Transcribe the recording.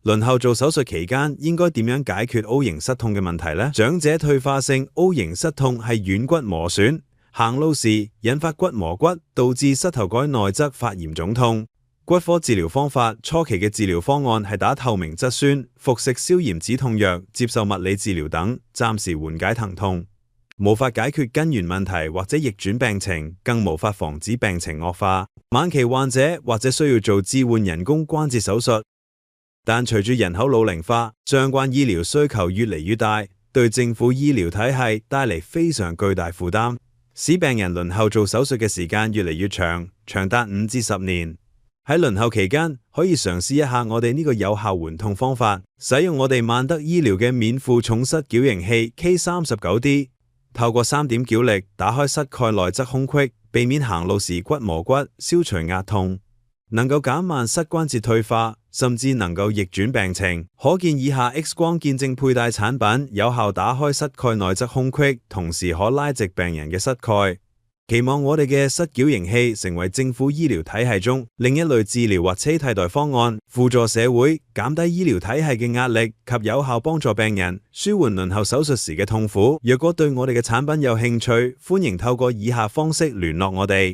輪候做手術期間應該點樣解決 O 型膝痛嘅問題呢？長者退化性 O 型膝痛係軟骨磨損，行路時引發骨磨骨，導致膝頭蓋內側發炎腫痛。骨科治療方法初期嘅治療方案係打透明質酸、服食消炎止痛藥、接受物理治療等，暫時緩解疼痛。無法解決根源問題或者逆轉病情，更無法防止病情惡化。晚期患者或者需要做置換人工關節手術。但隨住人口老齡化，相關醫療需求越嚟越大，對政府醫療體系帶嚟非常巨大負擔，使病人輪候做手術嘅時間越嚟越長，長達5至10年。喺輪候期間，可以嘗試一下我哋呢個有效緩痛方法，使用我哋萬德醫療嘅免負重膝矯形器 K39D， 透過3點矯力打開膝蓋內側空隙，避免行路時骨磨骨，消除壓痛，能夠減慢膝關節退化，甚至能夠逆轉病情。可見以下 X 光見證佩戴產品有效打開膝蓋內側空隙，同時可拉直病人嘅膝蓋。期望我哋嘅膝矯形器成為政府醫療體系中另一類治療或替代方案，輔助社會減低醫療體系嘅壓力及有效幫助病人舒緩輪候手術時嘅痛苦。若果對我哋嘅產品有興趣，歡迎透過以下方式聯絡我哋。